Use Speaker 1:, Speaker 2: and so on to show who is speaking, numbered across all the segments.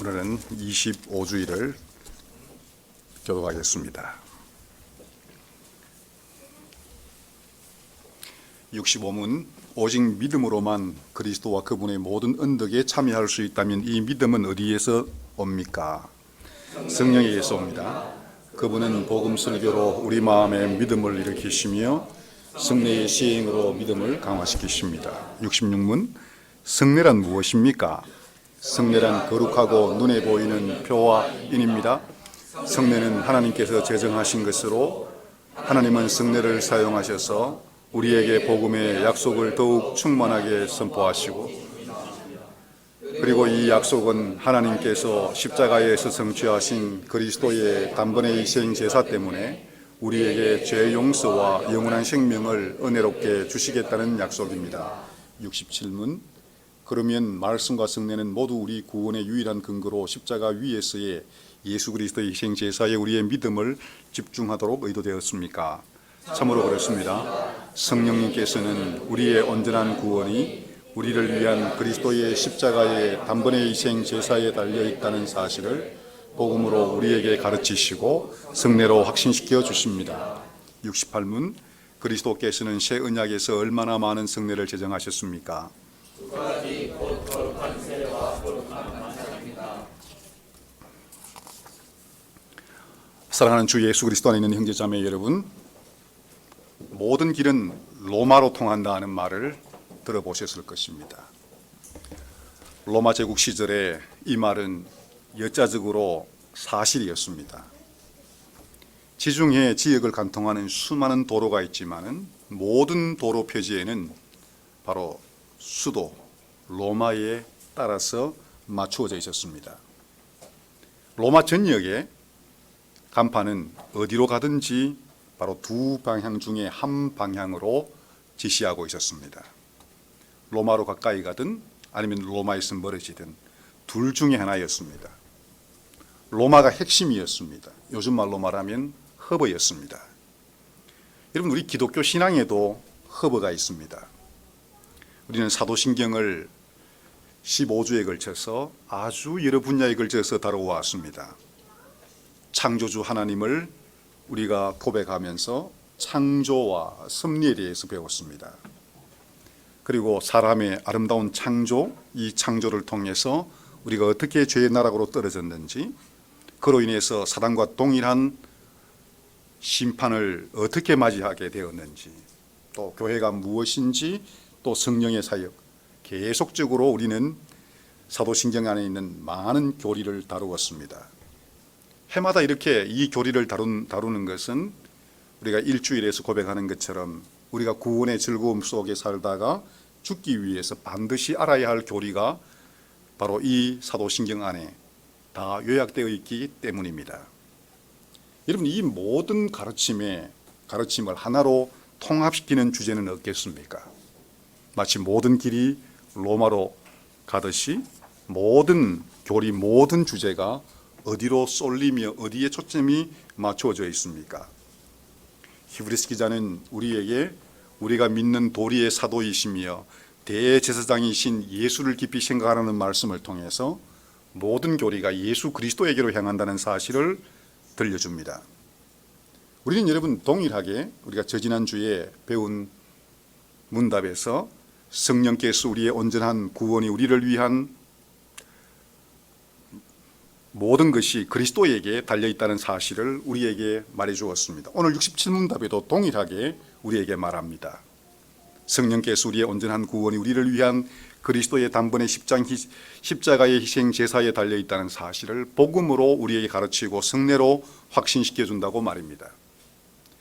Speaker 1: 오늘은 25주일을 교독하겠습니다. 65문 오직 믿음으로만 그리스도와 그분의 모든 언덕에 참여할 수 있다면 이 믿음은 어디에서 옵니까? 성령에게서 옵니다. 그분은 복음 설교로 우리 마음에 믿음을 일으키시며 성례의 시행으로 믿음을 강화시키십니다. 66문 성례란 무엇입니까? 성례란 거룩하고 눈에 보이는 표와 인입니다. 성례는 하나님께서 제정하신 것으로 하나님은 성례를 사용하셔서 우리에게 복음의 약속을 더욱 충만하게 선포하시고, 그리고 이 약속은 하나님께서 십자가에서 성취하신 그리스도의 단번의 희생 제사 때문에 우리에게 죄 용서와 영원한 생명을 은혜롭게 주시겠다는 약속입니다. 67문 그러면 말씀과 성례는 모두 우리 구원의 유일한 근거로 십자가 위에서의 예수 그리스도의 희생 제사에 우리의 믿음을 집중하도록 의도되었습니까? 참으로 그렇습니다. 성령님께서는 우리의 온전한 구원이 우리를 위한 그리스도의 십자가의 단번의 희생 제사에 달려 있다는 사실을 복음으로 우리에게 가르치시고 성례로 확신시켜 주십니다. 68문 그리스도께서는 새 언약에서 얼마나 많은 성례를 제정하셨습니까? 사랑하는 주 예수 그리스도 안에 있는 형제자매 여러분, 모든 길은 로마로 통한다 하는 말을 들어보셨을 것입니다. 로마 제국 시절에 이 말은 역사적으로 사실이었습니다. 지중해 지역을 관통하는 수많은 도로가 있지만은 모든 도로 표지에는 바로 수도 로마에 따라서 맞추어져 있었습니다. 로마 전역의 간판은 어디로 가든지 바로 두 방향 중에 한 방향으로 지시하고 있었습니다. 로마로 가까이 가든 아니면 로마에서 멀어지든 둘 중에 하나였습니다. 로마가 핵심이었습니다. 요즘 말로 말하면 허브였습니다. 여러분, 우리 기독교 신앙에도 허브가 있습니다. 우리는 사도신경을 15주에 걸쳐서 아주 여러 분야에 걸쳐서 다루어왔습니다. 창조주 하나님을 우리가 고백하면서 창조와 섭리에 대해서 배웠습니다. 그리고 사람의 아름다운 창조, 이 창조를 통해서 우리가 어떻게 죄의 나락으로 떨어졌는지, 그로 인해서 사단과 동일한 심판을 어떻게 맞이하게 되었는지, 또 교회가 무엇인지, 또 성령의 사역, 계속적으로 우리는 사도신경 안에 있는 많은 교리를 다루었습니다. 해마다 이렇게 이 교리를 다루는 것은 우리가 일주일에서 고백하는 것처럼 우리가 구원의 즐거움 속에 살다가 죽기 위해서 반드시 알아야 할 교리가 바로 이 사도신경 안에 다 요약되어 있기 때문입니다. 여러분, 이 모든 가르침을 하나로 통합시키는 주제는 없겠습니까? 마치 모든 길이 로마로 가듯이 모든 교리, 모든 주제가 어디로 쏠리며 어디에 초점이 맞추어져 있습니까? 히브리서 기자는 우리에게 우리가 믿는 도리의 사도이시며 대제사장이신 예수를 깊이 생각하라는 말씀을 통해서 모든 교리가 예수 그리스도에게로 향한다는 사실을 들려줍니다. 우리는 여러분 동일하게 우리가 저지난주에 배운 문답에서 성령께서 우리의 온전한 구원이 우리를 위한 모든 것이 그리스도에게 달려있다는 사실을 우리에게 말해 주었습니다. 오늘 67문답에도 동일하게 우리에게 말합니다. 성령께서 우리의 온전한 구원이 우리를 위한 그리스도의 단번의 십자가의 희생 제사에 달려있다는 사실을 복음으로 우리에게 가르치고 성례로 확신시켜 준다고 말입니다.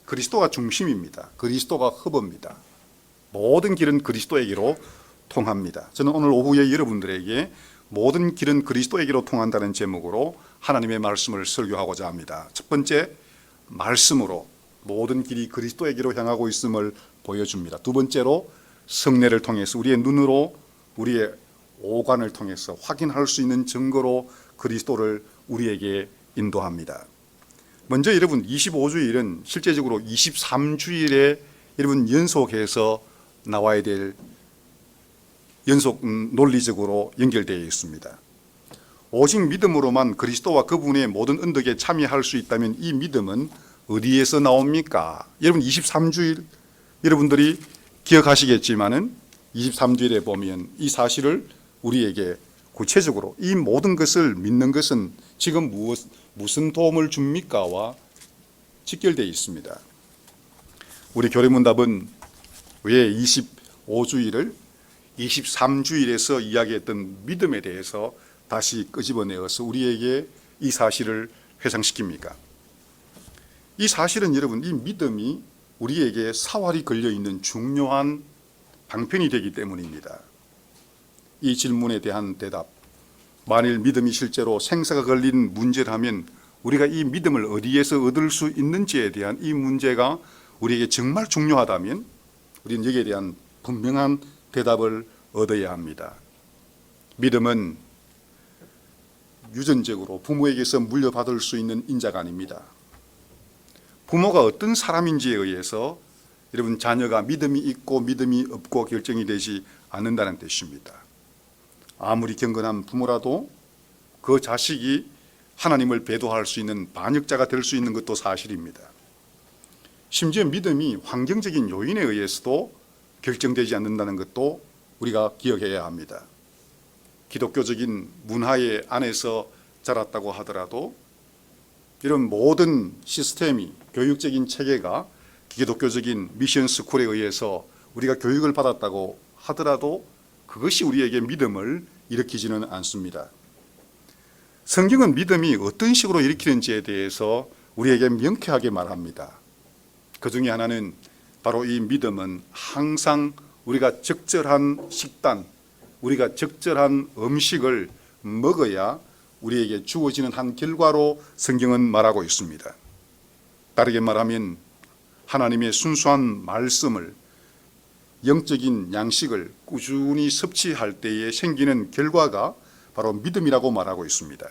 Speaker 1: 그리스도가 중심입니다. 그리스도가 허브입니다. 모든 길은 그리스도에게로 통합니다. 저는 오늘 오후에 여러분들에게 모든 길은 그리스도에게로 통한다는 제목으로 하나님의 말씀을 설교하고자 합니다. 첫 번째, 말씀으로 모든 길이 그리스도에게로 향하고 있음을 보여줍니다. 두 번째로, 성례를 통해서 우리의 눈으로, 우리의 오관을 통해서 확인할 수 있는 증거로 그리스도를 우리에게 인도합니다. 먼저 여러분, 25주일은 실제적으로 23주일에 여러분 연속해서 나와야 될 연속 논리적으로 연결되어 있습니다. 오직 믿음으로만 그리스도와 그분의 모든 은덕에 참여할 수 있다면 이 믿음은 어디에서 나옵니까? 여러분 23주일 여러분들이 기억하시겠지만은 23주일에 보면 이 사실을 우리에게 구체적으로 이 모든 것을 믿는 것은 지금 무슨 도움을 줍니까와 직결되어 있습니다. 우리 교리문답은 왜 25주일을 23주일에서 이야기했던 믿음에 대해서 다시 끄집어내어서 우리에게 이 사실을 회상시킵니까? 이 사실은 여러분 이 믿음이 우리에게 사활이 걸려있는 중요한 방편이 되기 때문입니다. 이 질문에 대한 대답, 만일 믿음이 실제로 생사가 걸린 문제라면 우리가 이 믿음을 어디에서 얻을 수 있는지에 대한 이 문제가 우리에게 정말 중요하다면 우리는 여기에 대한 분명한 대답을 얻어야 합니다. 믿음은 유전적으로 부모에게서 물려받을 수 있는 인자가 아닙니다. 부모가 어떤 사람인지에 의해서 여러분 자녀가 믿음이 있고 믿음이 없고 결정이 되지 않는다는 뜻입니다. 아무리 경건한 부모라도 그 자식이 하나님을 배도할 수 있는 반역자가 될 수 있는 것도 사실입니다. 심지어 믿음이 환경적인 요인에 의해서도 결정되지 않는다는 것도 우리가 기억해야 합니다. 기독교적인 문화의 안에서 자랐다고 하더라도 이런 모든 시스템이 교육적인 체계가 기독교적인 미션 스쿨에 의해서 우리가 교육을 받았다고 하더라도 그것이 우리에게 믿음을 일으키지는 않습니다. 성경은 믿음이 어떤 식으로 일으키는지에 대해서 우리에게 명쾌하게 말합니다. 그 중에 하나는 바로 이 믿음은 항상 우리가 적절한 식단, 우리가 적절한 음식을 먹어야 우리에게 주어지는 한 결과로 성경은 말하고 있습니다. 다르게 말하면 하나님의 순수한 말씀을, 영적인 양식을 꾸준히 섭취할 때에 생기는 결과가 바로 믿음이라고 말하고 있습니다.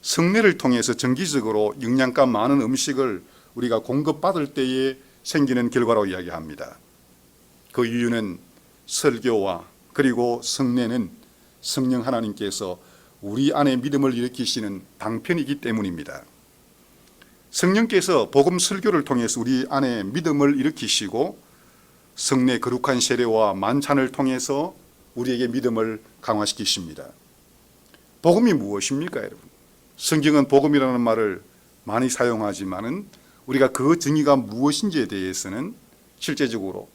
Speaker 1: 성례를 통해서 정기적으로 영양가 많은 음식을 우리가 공급받을 때에 생기는 결과로 이야기합니다. 그 이유는 설교와 그리고 성례는 성령 하나님께서 우리 안에 믿음을 일으키시는 방편이기 때문입니다. 성령께서 복음 설교를 통해서 우리 안에 믿음을 일으키시고 성례 거룩한 세례와 만찬을 통해서 우리에게 믿음을 강화시키십니다. 복음이 무엇입니까, 여러분? 성경은 복음이라는 말을 많이 사용하지만은 우리가 그 정의가 무엇인지에 대해서는 실제적으로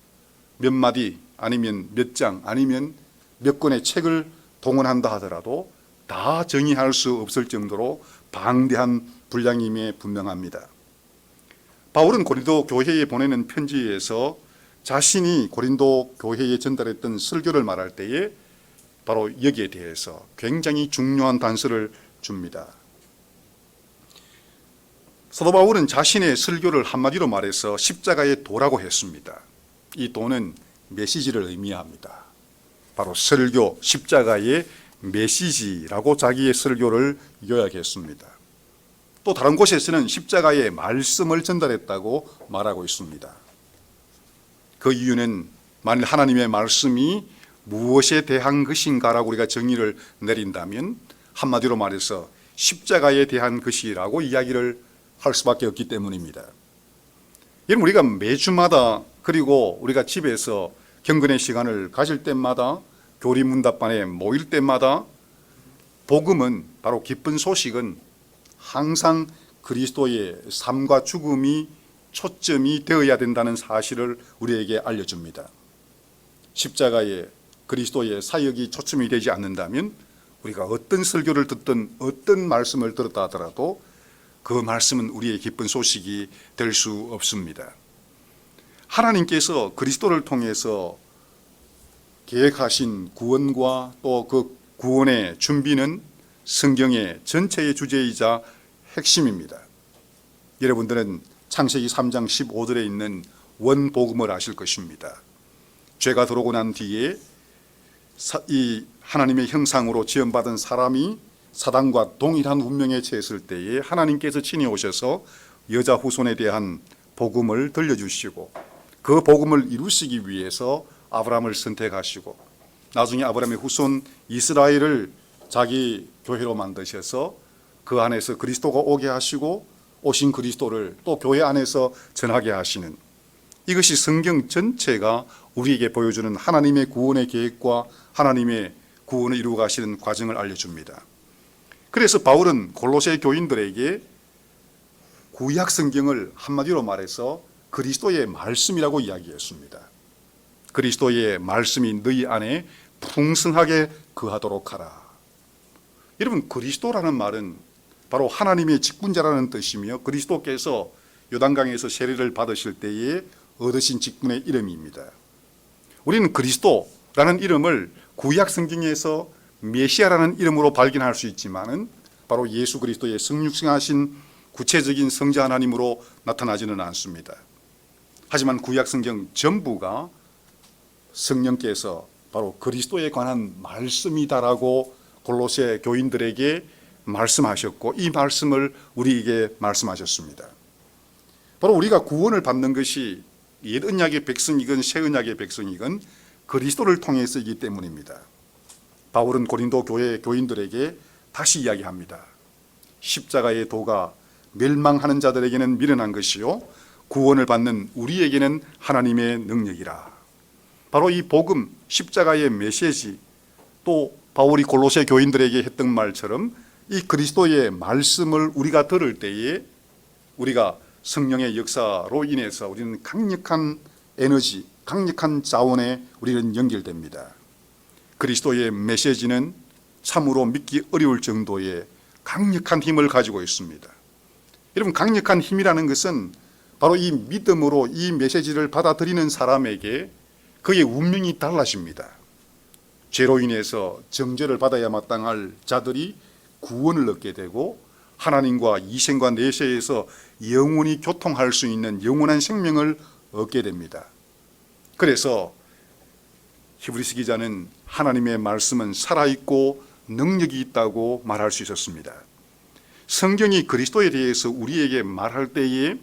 Speaker 1: 몇 마디 아니면 몇 장 아니면 몇 권의 책을 동원한다 하더라도 다 정의할 수 없을 정도로 방대한 분량임에 분명합니다. 바울은 고린도 교회에 보내는 편지에서 자신이 고린도 교회에 전달했던 설교를 말할 때에 바로 여기에 대해서 굉장히 중요한 단서를 줍니다. 사도 바울은 자신의 설교를 한마디로 말해서 십자가의 도라고 했습니다. 이 도는 메시지를 의미합니다. 바로 설교, 십자가의 메시지라고 자기의 설교를 요약했습니다. 또 다른 곳에서는 십자가의 말씀을 전달했다고 말하고 있습니다. 그 이유는 만일 하나님의 말씀이 무엇에 대한 것인가라고 우리가 정의를 내린다면 한마디로 말해서 십자가에 대한 것이라고 이야기를 할 수밖에 없기 때문입니다. 여러분, 우리가 매주마다 그리고 우리가 집에서 경건의 시간을 가질 때마다 교리 문답반에 모일 때마다 복음은 바로 기쁜 소식은 항상 그리스도의 삶과 죽음이 초점이 되어야 된다는 사실을 우리에게 알려줍니다. 십자가에 그리스도의 사역이 초점이 되지 않는다면 우리가 어떤 설교를 듣든 어떤 말씀을 들었다 하더라도 그 말씀은 우리의 기쁜 소식이 될 수 없습니다. 하나님께서 그리스도를 통해서 계획하신 구원과 또 그 구원의 준비는 성경의 전체의 주제이자 핵심입니다. 여러분들은 창세기 3장 15절에 있는 원복음을 아실 것입니다. 죄가 들어오고 난 뒤에 이 하나님의 형상으로 지음받은 사람이 사단과 동일한 운명에 처했을 때에 하나님께서 친히 오셔서 여자 후손에 대한 복음을 들려주시고 그 복음을 이루시기 위해서 아브라함을 선택하시고 나중에 아브라함의 후손 이스라엘을 자기 교회로 만드셔서 그 안에서 그리스도가 오게 하시고 오신 그리스도를 또 교회 안에서 전하게 하시는, 이것이 성경 전체가 우리에게 보여주는 하나님의 구원의 계획과 하나님의 구원을 이루어 가시는 과정을 알려줍니다. 그래서 바울은 골로새 교인들에게 구약 성경을 한마디로 말해서 그리스도의 말씀이라고 이야기했습니다. 그리스도의 말씀이 너희 안에 풍성하게 거하도록 하라. 여러분, 그리스도라는 말은 바로 하나님의 직분자라는 뜻이며 그리스도께서 요단강에서 세례를 받으실 때에 얻으신 직분의 이름입니다. 우리는 그리스도라는 이름을 구약 성경에서 메시아라는 이름으로 발견할 수 있지만은 바로 예수 그리스도의 성육신하신 구체적인 성자 하나님으로 나타나지는 않습니다. 하지만 구약 성경 전부가 성령께서 바로 그리스도에 관한 말씀이다라고 골로새 교인들에게 말씀하셨고, 이 말씀을 우리에게 말씀하셨습니다. 바로 우리가 구원을 받는 것이 옛 언약의 백성이건 새 언약의 백성이건 그리스도를 통해서이기 때문입니다. 바울은 고린도 교회 교인들에게 다시 이야기합니다. 십자가의 도가 멸망하는 자들에게는 미련한 것이요 구원을 받는 우리에게는 하나님의 능력이라. 바로 이 복음, 십자가의 메시지, 또 바울이 골로새 교인들에게 했던 말처럼 이 그리스도의 말씀을 우리가 들을 때에 우리가 성령의 역사로 인해서 우리는 강력한 에너지, 강력한 자원에 우리는 연결됩니다. 그리스도의 메시지는 참으로 믿기 어려울 정도의 강력한 힘을 가지고 있습니다. 여러분, 강력한 힘이라는 것은 바로 이 믿음으로 이 메시지를 받아들이는 사람에게 그의 운명이 달라집니다. 죄로 인해서 정죄를 받아야 마땅할 자들이 구원을 얻게 되고 하나님과 이생과 내세에서 영원히 교통할 수 있는 영원한 생명을 얻게 됩니다. 그래서 히브리서 기자는 하나님의 말씀은 살아있고 능력이 있다고 말할 수 있었습니다. 성경이 그리스도에 대해서 우리에게 말할 때에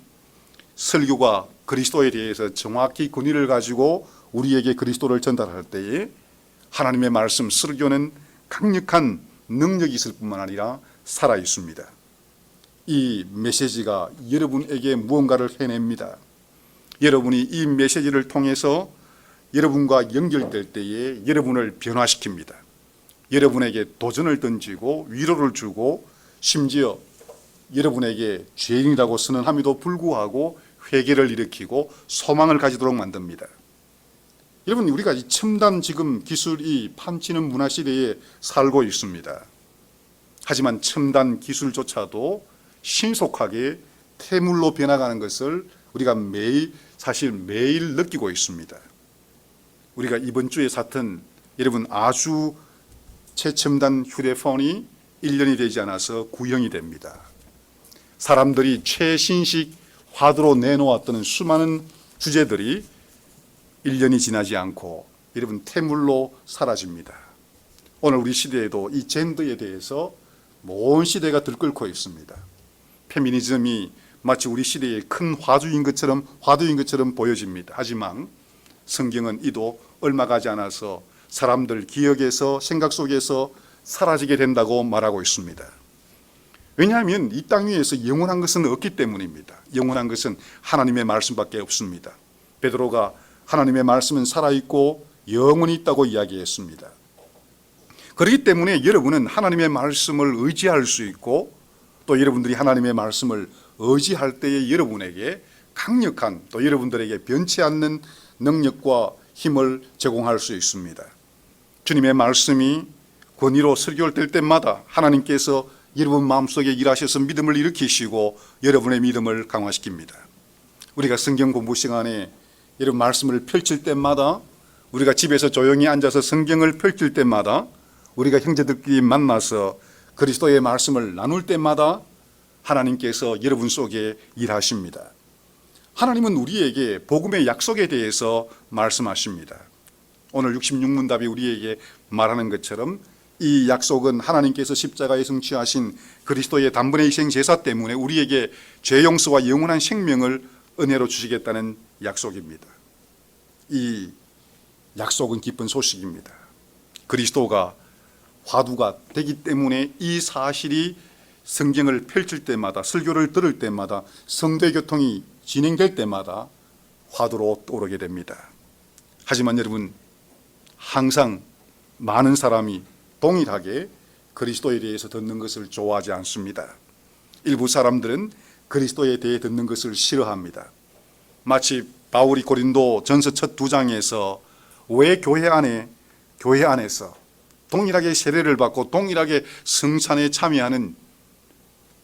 Speaker 1: 설교가 그리스도에 대해서 정확히 권위를 가지고 우리에게 그리스도를 전달할 때에 하나님의 말씀 설교는 강력한 능력이 있을 뿐만 아니라 살아 있습니다. 이 메시지가 여러분에게 무언가를 해냅니다. 여러분이 이 메시지를 통해서 여러분과 연결될 때에 여러분을 변화시킵니다. 여러분에게 도전을 던지고 위로를 주고 심지어 여러분에게 죄인이라고 선언함에도 불구하고 회개를 일으키고 소망을 가지도록 만듭니다. 여러분, 우리가 이 첨단 지금 기술이 판치는 문화 시대에 살고 있습니다. 하지만 첨단 기술조차도 신속하게 태물로 변화가는 것을 우리가 매일 느끼고 있습니다. 우리가 이번 주에 샀던 여러분 아주 최첨단 휴대폰이 1년이 되지 않아서 구형이 됩니다. 사람들이 최신식 화두로 내놓았던 수많은 주제들이 1년이 지나지 않고 여러분 태물로 사라집니다. 오늘 우리 시대에도 이 젠더에 대해서 온 시대가 들끓고 있습니다. 페미니즘이 마치 우리 시대의 큰 화두인 것처럼 보여집니다. 하지만 성경은 이도 얼마 가지 않아서 사람들 기억에서 생각 속에서 사라지게 된다고 말하고 있습니다. 왜냐하면 이 땅 위에서 영원한 것은 없기 때문입니다. 영원한 것은 하나님의 말씀밖에 없습니다. 베드로가 하나님의 말씀은 살아있고 영원히 있다고 이야기했습니다. 그렇기 때문에 여러분은 하나님의 말씀을 의지할 수 있고 또 여러분들이 하나님의 말씀을 의지할 때에 여러분에게 강력한 또 여러분들에게 변치 않는 능력과 힘을 제공할 수 있습니다. 주님의 말씀이 권위로 설교될 때마다 하나님께서 여러분 마음속에 일하셔서 믿음을 일으키시고 여러분의 믿음을 강화시킵니다. 우리가 성경 공부 시간에 여러분 말씀을 펼칠 때마다, 우리가 집에서 조용히 앉아서 성경을 펼칠 때마다, 우리가 형제들끼리 만나서 그리스도의 말씀을 나눌 때마다 하나님께서 여러분 속에 일하십니다. 하나님은 우리에게 복음의 약속에 대해서 말씀하십니다. 오늘 66문답이 우리에게 말하는 것처럼 이 약속은 하나님께서 십자가에 성취하신 그리스도의 단번에 희생 제사 때문에 우리에게 죄 용서와 영원한 생명을 은혜로 주시겠다는 약속입니다. 이 약속은 기쁜 소식입니다. 그리스도가 화두가 되기 때문에 이 사실이 성경을 펼칠 때마다, 설교를 들을 때마다, 성대 교통이 진행될 때마다 화두로 떠오르게 됩니다. 하지만 여러분, 항상 많은 사람이 동일하게 그리스도에 대해서 듣는 것을 좋아하지 않습니다. 일부 사람들은 그리스도에 대해 듣는 것을 싫어합니다. 마치 바울이 고린도 전서 첫 2장에서 왜 교회 안에서 동일하게 세례를 받고 동일하게 성찬에 참여하는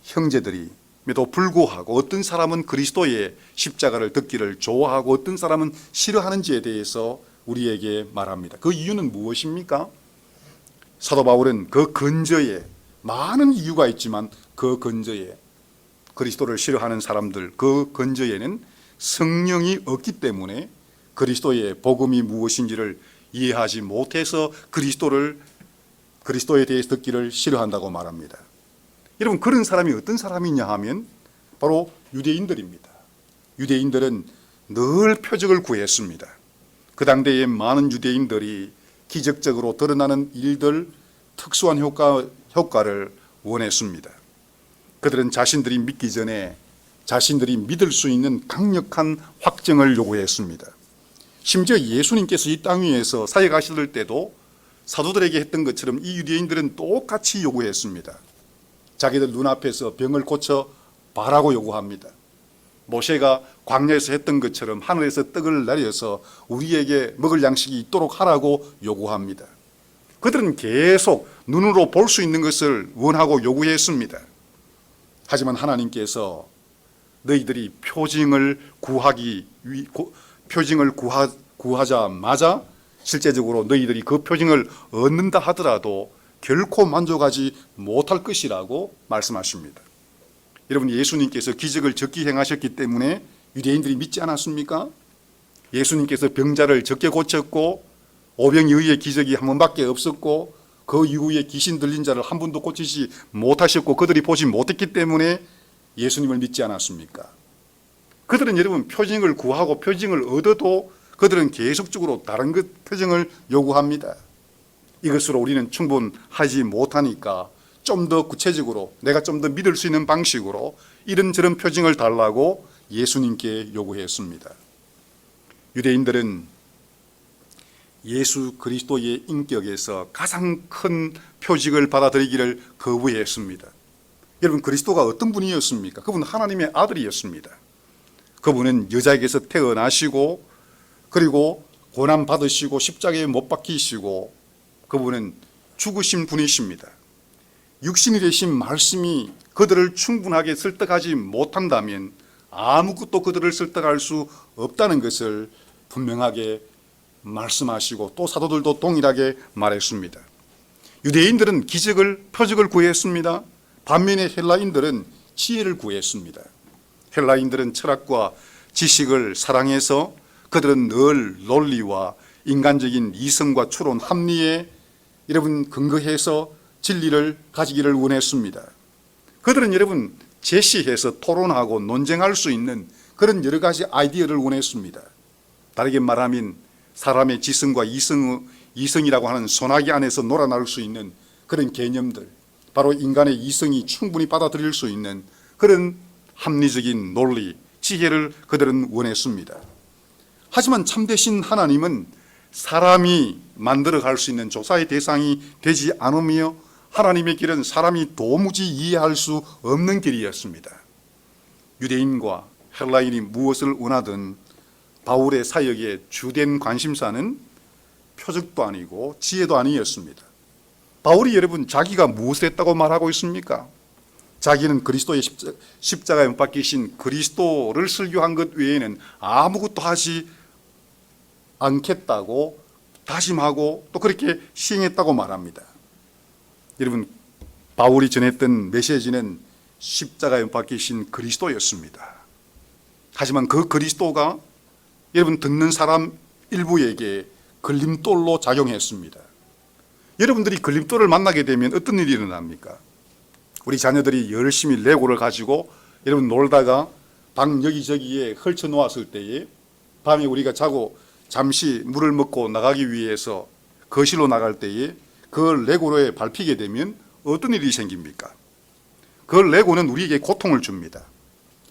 Speaker 1: 형제들임에도 불구하고 어떤 사람은 그리스도의 십자가를 듣기를 좋아하고 어떤 사람은 싫어하는지에 대해서 우리에게 말합니다. 그 이유는 무엇입니까? 사도 바울은 그 근저에, 많은 이유가 있지만 그 근저에, 그리스도를 싫어하는 사람들 그 근저에는 성령이 없기 때문에 그리스도의 복음이 무엇인지를 이해하지 못해서 그리스도에 대해서 듣기를 싫어한다고 말합니다. 여러분, 그런 사람이 어떤 사람이냐 하면 바로 유대인들입니다. 유대인들은 늘 표적을 구했습니다. 그 당대의 많은 유대인들이 기적적으로 드러나는 일들, 특수한 효과를 원했습니다. 그들은 자신들이 믿기 전에 자신들이 믿을 수 있는 강력한 확증을 요구했습니다. 심지어 예수님께서 이 땅 위에서 사역하실 때도 사도들에게 했던 것처럼 이 유대인들은 똑같이 요구했습니다. 자기들 눈앞에서 병을 고쳐 봐라고 요구합니다. 모세가 광야에서 했던 것처럼 하늘에서 떡을 내려서 우리에게 먹을 양식이 있도록 하라고 요구합니다. 그들은 계속 눈으로 볼 수 있는 것을 원하고 요구했습니다. 하지만 하나님께서 너희들이 표징을 구하자마자 실제적으로 너희들이 그 표징을 얻는다 하더라도 결코 만족하지 못할 것이라고 말씀하십니다. 여러분, 예수님께서 기적을 적게 행하셨기 때문에 유대인들이 믿지 않았습니까? 예수님께서 병자를 적게 고쳤고 오병이어의 기적이 한 번밖에 없었고 그 이후에 귀신 들린 자를 한 번도 고치지 못하셨고 그들이 보지 못했기 때문에 예수님을 믿지 않았습니까? 그들은 여러분 표징을 구하고 표징을 얻어도 그들은 계속적으로 다른 표징을 요구합니다. 이것으로 우리는 충분하지 못하니까 좀 더 구체적으로 내가 좀 더 믿을 수 있는 방식으로 이런저런 표징을 달라고 예수님께 요구했습니다. 유대인들은 예수 그리스도의 인격에서 가장 큰 표징을 받아들이기를 거부했습니다. 여러분, 그리스도가 어떤 분이었습니까? 그분은 하나님의 아들이었습니다. 그분은 여자에게서 태어나시고 그리고 고난 받으시고 십자가에 못 박히시고 그분은 죽으신 분이십니다. 육신이 되신 말씀이 그들을 충분하게 설득하지 못한다면 아무것도 그들을 설득할 수 없다는 것을 분명하게 말씀하시고 또 사도들도 동일하게 말했습니다. 유대인들은 기적을, 표적을 구했습니다. 반면에 헬라인들은 지혜를 구했습니다. 헬라인들은 철학과 지식을 사랑해서 그들은 늘 논리와 인간적인 이성과 추론, 합리에 여러분 근거해서 진리를 가지기를 원했습니다. 그들은 여러분 제시해서 토론하고 논쟁할 수 있는 그런 여러 가지 아이디어를 원했습니다. 다르게 말하면 사람의 지성과 이성이라고 하는 소나기 안에서 놀아날 수 있는 그런 개념들, 바로 인간의 이성이 충분히 받아들일 수 있는 그런 합리적인 논리, 지혜를 그들은 원했습니다. 하지만 참되신 하나님은 사람이 만들어갈 수 있는 조사의 대상이 되지 않으며 하나님의 길은 사람이 도무지 이해할 수 없는 길이었습니다. 유대인과 헬라인이 무엇을 원하든 바울의 사역의 주된 관심사는 표적도 아니고 지혜도 아니었습니다. 바울이 여러분 자기가 무엇을 했다고 말하고 있습니까? 자기는 그리스도의 십자가에 못 박히신 그리스도를 설교한 것 외에는 아무것도 하지 않겠다고 다짐하고 또 그렇게 시행했다고 말합니다. 여러분, 바울이 전했던 메시지는 십자가에 못 박히신 그리스도였습니다. 하지만 그 그리스도가 여러분 듣는 사람 일부에게 걸림돌로 작용했습니다. 여러분들이 걸림돌을 만나게 되면 어떤 일이 일어납니까? 우리 자녀들이 열심히 레고를 가지고 여러분 놀다가 방 여기저기에 헐쳐 놓았을 때에 밤에 우리가 자고 잠시 물을 먹고 나가기 위해서 거실로 나갈 때에 그 레고로에 밟히게 되면 어떤 일이 생깁니까? 그 레고는 우리에게 고통을 줍니다.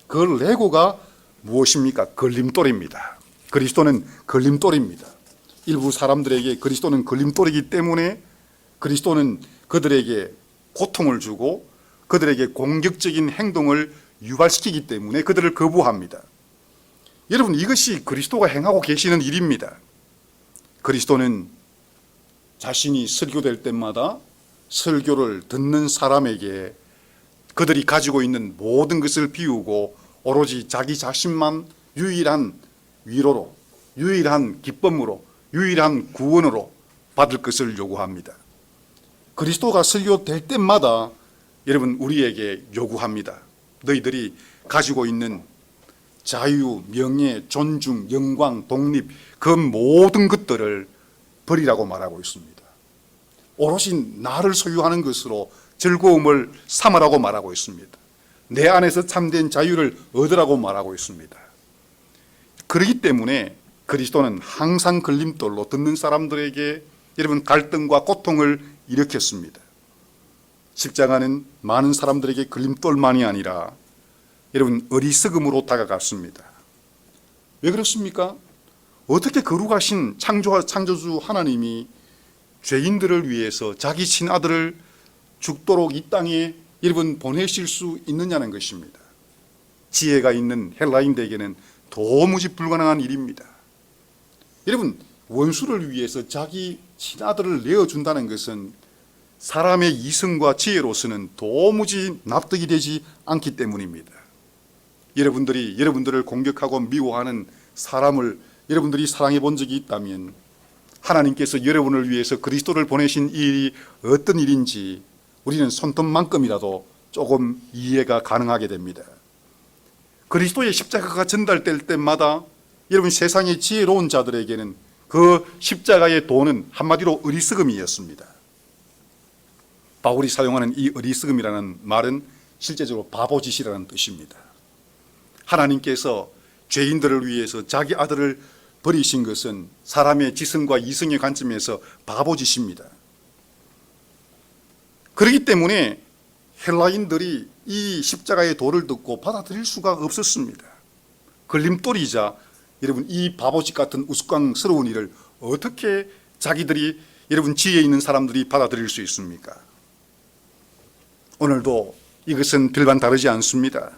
Speaker 1: 그 레고가 무엇입니까? 걸림돌입니다. 그리스도는 걸림돌입니다. 일부 사람들에게 그리스도는 걸림돌이기 때문에 그리스도는 그들에게 고통을 주고 그들에게 공격적인 행동을 유발시키기 때문에 그들을 거부합니다. 여러분, 이것이 그리스도가 행하고 계시는 일입니다. 그리스도는 자신이 설교될 때마다 설교를 듣는 사람에게 그들이 가지고 있는 모든 것을 비우고 오로지 자기 자신만 유일한 위로로, 유일한 기쁨으로, 유일한 구원으로 받을 것을 요구합니다. 그리스도가 설교될 때마다 여러분 우리에게 요구합니다. 너희들이 가지고 있는 자유, 명예, 존중, 영광, 독립 그 모든 것들을 버리라고 말하고 있습니다. 오롯이 나를 소유하는 것으로 즐거움을 삼으라고 말하고 있습니다. 내 안에서 참된 자유를 얻으라고 말하고 있습니다. 그렇기 때문에 그리스도는 항상 걸림돌로 듣는 사람들에게 여러분 갈등과 고통을 일으켰습니다. 십자가는 많은 사람들에게 걸림돌만이 아니라 여러분 어리석음으로 다가갔습니다. 왜 그렇습니까? 어떻게 거룩하신 창조주 하나님이 죄인들을 위해서 자기 친아들을 죽도록 이 땅에 여러분 보내실 수 있느냐는 것입니다. 지혜가 있는 헬라인들에게는 도무지 불가능한 일입니다. 여러분, 원수를 위해서 자기 친아들을 내어준다는 것은 사람의 이성과 지혜로서는 도무지 납득이 되지 않기 때문입니다. 여러분들이 여러분들을 공격하고 미워하는 사람을 여러분들이 사랑해 본 적이 있다면 하나님께서 여러분을 위해서 그리스도를 보내신 일이 어떤 일인지 우리는 손톱만큼이라도 조금 이해가 가능하게 됩니다. 그리스도의 십자가가 전달될 때마다 여러분 세상의 지혜로운 자들에게는 그 십자가의 도는 한마디로 어리석음이었습니다. 바울이 사용하는 이 어리석음이라는 말은 실제적으로 바보짓이라는 뜻입니다. 하나님께서 죄인들을 위해서 자기 아들을 버리신 것은 사람의 지성과 이성의 관점에서 바보짓입니다. 그렇기 때문에 헬라인들이 이 십자가의 도를 듣고 받아들일 수가 없었습니다. 걸림돌이자 여러분 이 바보짓 같은 우스꽝스러운 일을 어떻게 자기들이 여러분 지혜 있는 사람들이 받아들일 수 있습니까? 오늘도 이것은 별반 다르지 않습니다.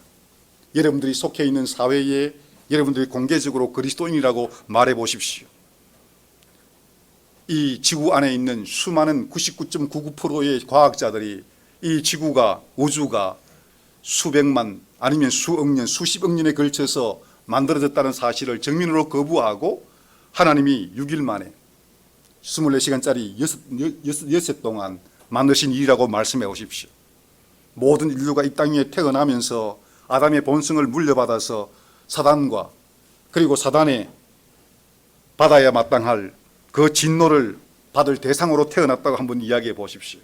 Speaker 1: 여러분들이 속해 있는 사회에 여러분들이 공개적으로 그리스도인이라고 말해 보십시오. 이 지구 안에 있는 수많은 99.99%의 과학자들이 이 지구가 우주가 수백만 아니면 수억 년, 수십억 년에 걸쳐서 만들어졌다는 사실을 정면으로 거부하고 하나님이 6일 만에 24시간짜리 6세 동안 만드신 일이라고 말씀해 오십시오. 모든 인류가 이 땅 위에 태어나면서 아담의 본성을 물려받아서 사단과 그리고 사단의 받아야 마땅할 그 진노를 받을 대상으로 태어났다고 한번 이야기해 보십시오.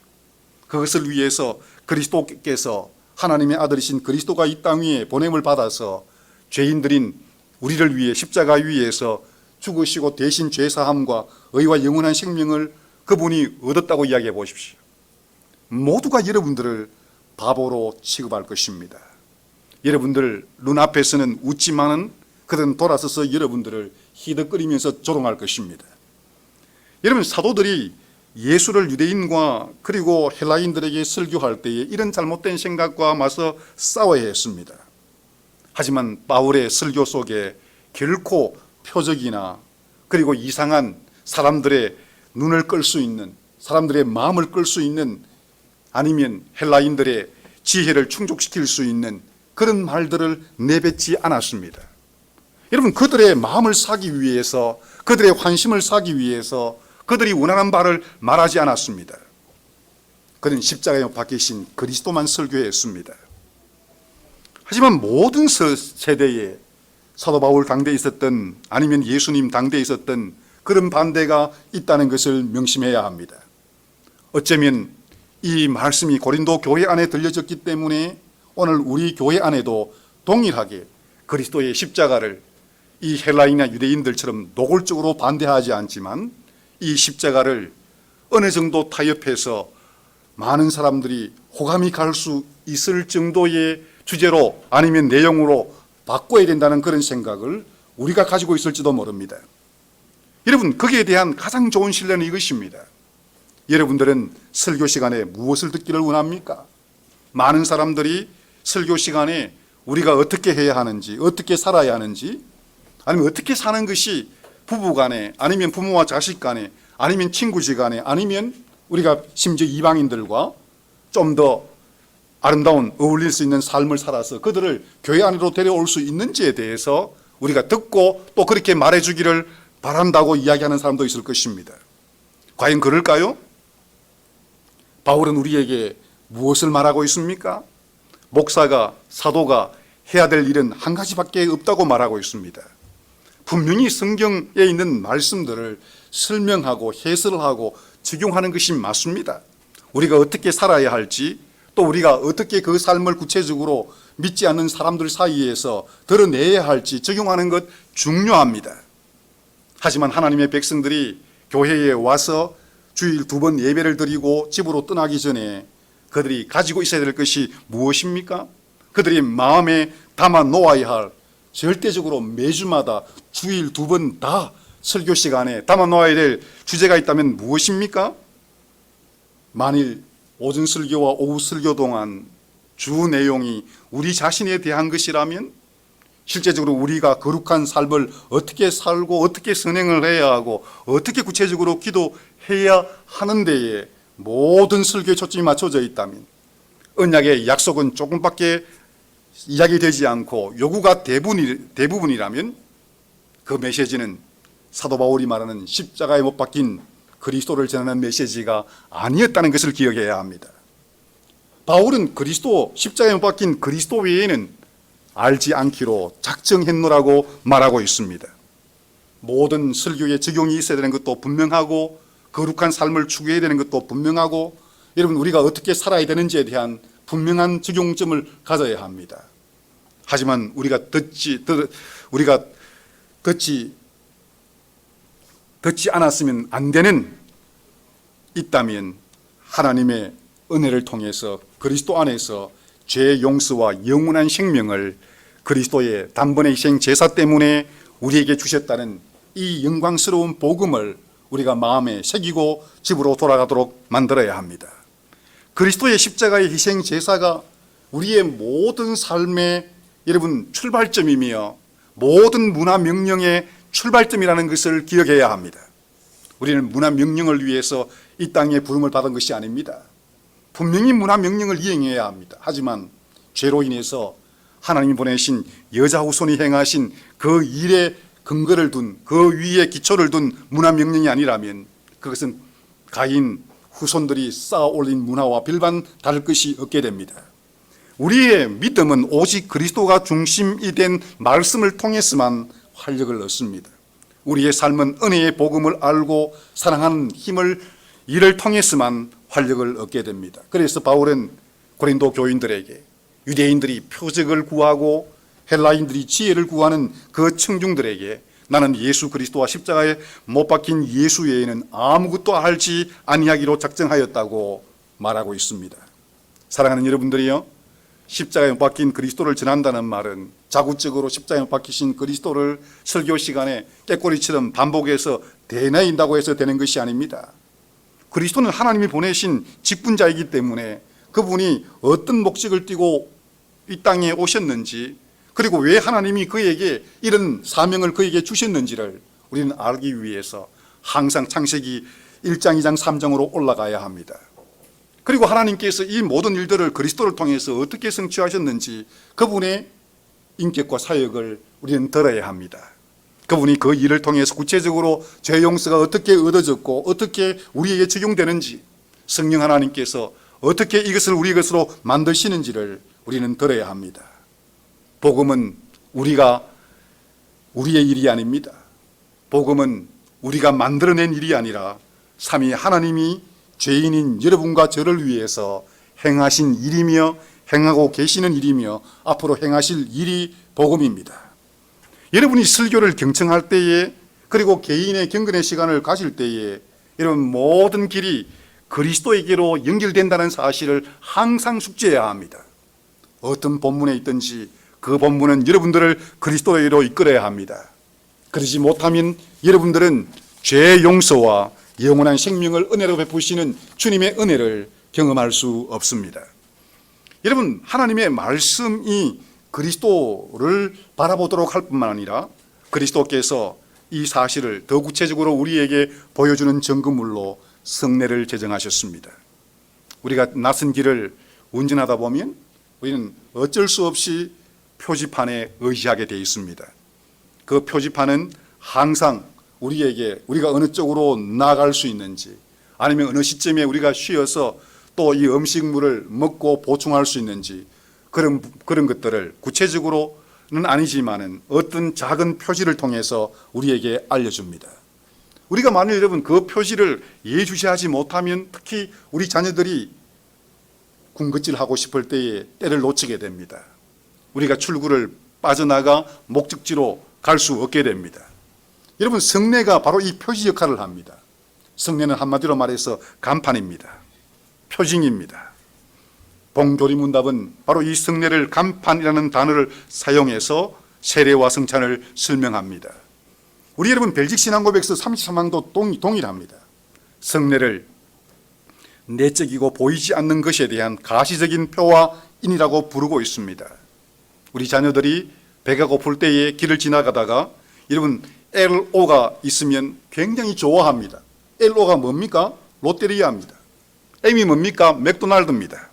Speaker 1: 그것을 위해서 그리스도께서 하나님의 아들이신 그리스도가 이 땅 위에 보냄을 받아서 죄인들인 우리를 위해 십자가 위에서 죽으시고 대신 죄사함과 의와 영원한 생명을 그분이 얻었다고 이야기해 보십시오. 모두가 여러분들을 바보로 취급할 것입니다. 여러분들 눈앞에서는 웃지만은 그들은 돌아서서 여러분들을 히덕거리면서 조롱할 것입니다. 여러분, 사도들이 예수를 유대인과 그리고 헬라인들에게 설교할 때에 이런 잘못된 생각과 맞서 싸워야 했습니다. 하지만 바울의 설교 속에 결코 표적이나 그리고 이상한 사람들의 눈을 끌 수 있는, 사람들의 마음을 끌 수 있는, 아니면 헬라인들의 지혜를 충족시킬 수 있는 그런 말들을 내뱉지 않았습니다. 여러분, 그들의 마음을 사기 위해서, 그들의 환심을 사기 위해서 그들이 원하는 바를 말하지 않았습니다. 그는 십자가에 못 박히신 그리스도만 설교했습니다. 하지만 모든 세대에 사도 바울 당대에 있었던, 아니면 예수님 당대에 있었던 그런 반대가 있다는 것을 명심해야 합니다. 어쩌면 이 말씀이 고린도 교회 안에 들려졌기 때문에 오늘 우리 교회 안에도 동일하게 그리스도의 십자가를 이 헬라인이나 유대인들처럼 노골적으로 반대하지 않지만 이 십자가를 어느 정도 타협해서 많은 사람들이 호감이 갈 수 있을 정도의 주제로 아니면 내용으로 바꿔야 된다는 그런 생각을 우리가 가지고 있을지도 모릅니다. 여러분, 거기에 대한 가장 좋은 신뢰는 이것입니다. 여러분들은 설교 시간에 무엇을 듣기를 원합니까? 많은 사람들이 설교 시간에 우리가 어떻게 해야 하는지, 어떻게 살아야 하는지, 아니면 어떻게 사는 것이 부부 간에, 아니면 부모와 자식 간에, 아니면 친구지간에, 아니면 우리가 심지어 이방인들과 좀 더 아름다운 어울릴 수 있는 삶을 살아서 그들을 교회 안으로 데려올 수 있는지에 대해서 우리가 듣고 또 그렇게 말해주기를 바란다고 이야기하는 사람도 있을 것입니다. 과연 그럴까요? 바울은 우리에게 무엇을 말하고 있습니까? 목사가, 사도가 해야 될 일은 한 가지밖에 없다고 말하고 있습니다. 분명히 성경에 있는 말씀들을 설명하고 해설하고 적용하는 것이 맞습니다. 우리가 어떻게 살아야 할지, 또 우리가 어떻게 그 삶을 구체적으로 믿지 않는 사람들 사이에서 드러내야 할지 적용하는 것 중요합니다. 하지만 하나님의 백성들이 교회에 와서 주일 2번 예배를 드리고 집으로 떠나기 전에 그들이 가지고 있어야 될 것이 무엇입니까? 그들이 마음에 담아 놓아야 할, 절대적으로 매주마다 주일 2번 다 설교 시간에 담아 놓아야 될 주제가 있다면 무엇입니까? 만일 오전 설교와 오후 설교 동안 주 내용이 우리 자신에 대한 것이라면 실제적으로 우리가 거룩한 삶을 어떻게 살고 어떻게 선행을 해야 하고 어떻게 구체적으로 기도해야 하는 데에 모든 설교에 초점이 맞춰져 있다면, 언약의 약속은 조금밖에 이야기되지 않고 요구가 대부분이라면 그 메시지는 사도 바울이 말하는 십자가에 못 박힌 그리스도를 전하는 메시지가 아니었다는 것을 기억해야 합니다. 바울은 그리스도, 십자가에 못 박힌 그리스도 외에는 알지 않기로 작정했노라고 말하고 있습니다. 모든 설교에 적용이 있어야 되는 것도 분명하고, 거룩한 삶을 추구해야 되는 것도 분명하고, 여러분 우리가 어떻게 살아야 되는지에 대한 분명한 적용점을 가져야 합니다. 하지만 우리가 듣지 않았으면 안 되는 있다면 하나님의 은혜를 통해서 그리스도 안에서 죄 용서와 영원한 생명을 그리스도의 단번의 희생 제사 때문에 우리에게 주셨다는 이 영광스러운 복음을 우리가 마음에 새기고 집으로 돌아가도록 만들어야 합니다. 그리스도의 십자가의 희생 제사가 우리의 모든 삶의 여러분 출발점이며 모든 문화 명령의 출발점이라는 것을 기억해야 합니다. 우리는 문화 명령을 위해서 이 땅에 부름을 받은 것이 아닙니다. 분명히 문화 명령을 이행해야 합니다. 하지만 죄로 인해서 하나님이 보내신 여자 후손이 행하신 그 일에 근거를 둔, 그 위에 기초를 둔 문화 명령이 아니라면 그것은 가인 후손들이 쌓아 올린 문화와 별반 다를 것이 없게 됩니다. 우리의 믿음은 오직 그리스도가 중심이 된 말씀을 통해서만 활력을 얻습니다. 우리의 삶은 은혜의 복음을 알고 사랑하는 일을 통해서만 활력을 얻게 됩니다. 그래서 바울은 고린도 교인들에게, 유대인들이 표적을 구하고 헬라인들이 지혜를 구하는 그 청중들에게 나는 예수 그리스도와 십자가에 못 박힌 예수 외에는 아무것도 알지 아니하기로 작정하였다고 말하고 있습니다. 사랑하는 여러분들이요, 십자가에 못 박힌 그리스도를 전한다는 말은 자구적으로 십자가에 못 박히신 그리스도를 설교 시간에 깨꼬리처럼 반복해서 되뇌인다고 해서 되는 것이 아닙니다. 그리스도는 하나님이 보내신 직분자이기 때문에 그분이 어떤 목적을 띠고 이 땅에 오셨는지, 그리고 왜 하나님이 그에게 이런 사명을 그에게 주셨는지를 우리는 알기 위해서 항상 창세기 1장, 2장, 3장으로 올라가야 합니다. 그리고 하나님께서 이 모든 일들을 그리스도를 통해서 어떻게 성취하셨는지 그분의 인격과 사역을 우리는 들어야 합니다. 그분이 그 일을 통해서 구체적으로 죄 용서가 어떻게 얻어졌고 어떻게 우리에게 적용되는지, 성령 하나님께서 어떻게 이것을 우리 것으로 만드시는지를 우리는 들어야 합니다. 복음은 우리의 일이 아닙니다. 복음은 우리가 만들어낸 일이 아니라 삼위 하나님이 죄인인 여러분과 저를 위해서 행하신 일이며 행하고 계시는 일이며 앞으로 행하실 일이 복음입니다. 여러분이 설교를 경청할 때에, 그리고 개인의 경건의 시간을 가질 때에 이런 모든 길이 그리스도에게로 연결된다는 사실을 항상 숙지해야 합니다. 어떤 본문에 있든지 그 본문은 여러분들을 그리스도에게로 이끌어야 합니다. 그러지 못하면 여러분들은 죄 용서와 영원한 생명을 은혜로 베푸시는 주님의 은혜를 경험할 수 없습니다. 여러분, 하나님의 말씀이 그리스도를 바라보도록 할 뿐만 아니라 그리스도께서 이 사실을 더 구체적으로 우리에게 보여주는 증거물로 성례를 제정하셨습니다. 우리가 낯선 길을 운전하다 보면 우리는 어쩔 수 없이 표지판에 의지하게 되어 있습니다. 그 표지판은 항상 우리에게 우리가 어느 쪽으로 나아갈 수 있는지, 아니면 어느 시점에 우리가 쉬어서 또 이 음식물을 먹고 보충할 수 있는지, 그런 것들을 구체적으로는 아니지만은 어떤 작은 표지를 통해서 우리에게 알려줍니다. 우리가 만일 여러분 그 표지를 예주시하지 못하면 특히 우리 자녀들이 군것질하고 싶을 때에 때를 놓치게 됩니다. 우리가 출구를 빠져나가 목적지로 갈 수 없게 됩니다. 여러분, 성례가 바로 이 표지 역할을 합니다. 성례는 한마디로 말해서 간판입니다. 표징입니다. 봉조리문답은 바로 이 성례를 간판이라는 단어를 사용해서 세례와 성찬을 설명합니다. 우리 여러분 벨직 신앙고백서 33항도 동일합니다. 성례를 내적이고 보이지 않는 것에 대한 가시적인 표와 인이라고 부르고 있습니다. 우리 자녀들이 배가 고플 때에 길을 지나가다가 여러분 LO가 있으면 굉장히 좋아합니다. LO가 뭡니까? 롯데리아입니다. M이 뭡니까? 맥도날드입니다.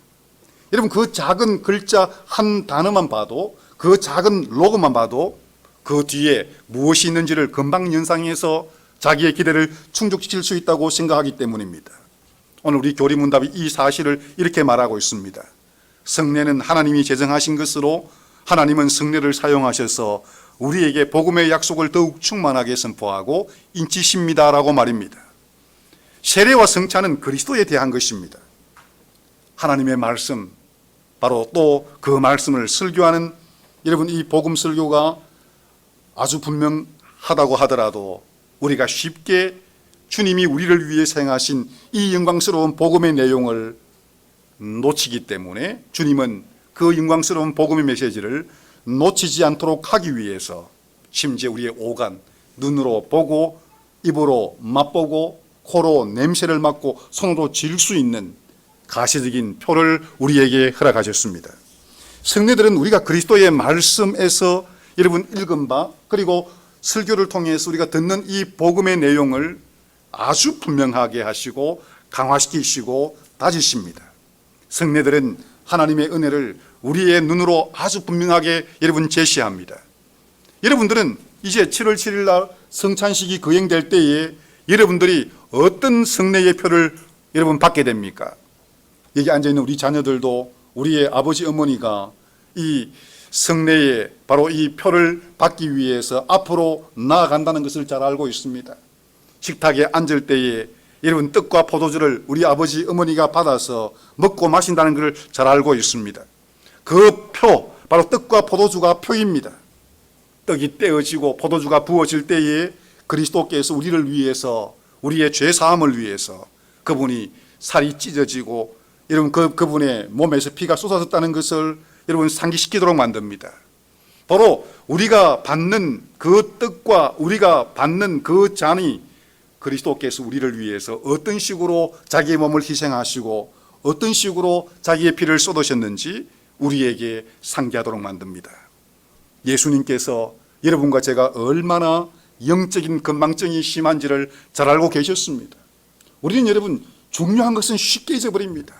Speaker 1: 여러분, 그 작은 글자 한 단어만 봐도, 그 작은 로고만 봐도 그 뒤에 무엇이 있는지를 금방 연상해서 자기의 기대를 충족시킬 수 있다고 생각하기 때문입니다. 오늘 우리 교리문답이 이 사실을 이렇게 말하고 있습니다. 성례는 하나님이 제정하신 것으로 하나님은 성례를 사용하셔서 우리에게 복음의 약속을 더욱 충만하게 선포하고 인치십니다라고 말입니다. 세례와 성찬은 그리스도에 대한 것입니다. 하나님의 말씀, 바로 또 그 말씀을 설교하는 여러분, 이 복음 설교가 아주 분명하다고 하더라도 우리가 쉽게 주님이 우리를 위해 행하신 이 영광스러운 복음의 내용을 놓치기 때문에 주님은 그 영광스러운 복음의 메시지를 놓치지 않도록 하기 위해서 심지어 우리의 오간, 눈으로 보고 입으로 맛보고 코로 냄새를 맡고 손으로 쥘 수 있는 가시적인 표를 우리에게 허락하셨습니다. 성례들은 우리가 그리스도의 말씀에서 여러분 읽은 바, 그리고 설교를 통해서 우리가 듣는 이 복음의 내용을 아주 분명하게 하시고 강화시키시고 다지십니다. 성례들은 하나님의 은혜를 우리의 눈으로 아주 분명하게 여러분 제시합니다. 여러분들은 이제 7월 7일 날 성찬식이 거행될 때에 여러분들이 어떤 성례의 표를 여러분 받게 됩니까? 여기 앉아있는 우리 자녀들도 우리의 아버지 어머니가 이 성례에 바로 이 표를 받기 위해서 앞으로 나아간다는 것을 잘 알고 있습니다. 식탁에 앉을 때에 여러분 떡과 포도주를 우리 아버지 어머니가 받아서 먹고 마신다는 것을 잘 알고 있습니다. 그 표, 바로 떡과 포도주가 표입니다. 떡이 떼어지고 포도주가 부어질 때에 그리스도께서 우리를 위해서, 우리의 죄 사함을 위해서 그분이 살이 찢어지고 여러분 그분의 몸에서 피가 쏟아졌다는 것을 여러분 상기시키도록 만듭니다. 바로 우리가 받는 그 떡과 우리가 받는 그 잔이 그리스도께서 우리를 위해서 어떤 식으로 자기의 몸을 희생하시고 어떤 식으로 자기의 피를 쏟으셨는지 우리에게 상기하도록 만듭니다. 예수님께서 여러분과 제가 얼마나 영적인 건망증이 심한지를 잘 알고 계셨습니다. 우리는 여러분 중요한 것은 쉽게 잊어버립니다.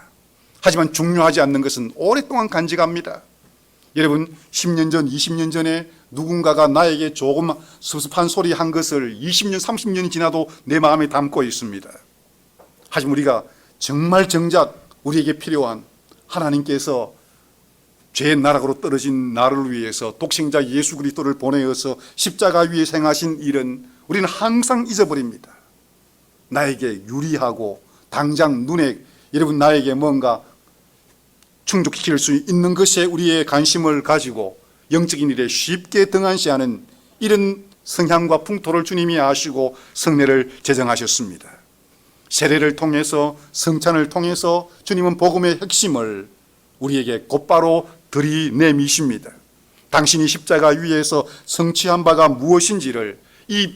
Speaker 1: 하지만 중요하지 않는 것은 오랫동안 간직합니다. 여러분 10년 전, 20년 전에 누군가가 나에게 조금 섭섭한 소리 한 것을 20년, 30년이 지나도 내 마음에 담고 있습니다. 하지만 우리가 정말 정작 우리에게 필요한 하나님께서 죄의 나락으로 떨어진 나를 위해서 독생자 예수 그리스도를 보내어서 십자가 위에 행하신 일은 우리는 항상 잊어버립니다. 나에게 유리하고 당장 눈에 여러분 나에게 뭔가 충족시킬 수 있는 것에 우리의 관심을 가지고 영적인 일에 쉽게 등한시하는 이런 성향과 풍토를 주님이 아시고 성례를 제정하셨습니다. 세례를 통해서, 성찬을 통해서 주님은 복음의 핵심을 우리에게 곧바로 들이내미십니다. 당신이 십자가 위에서 성취한 바가 무엇인지를 이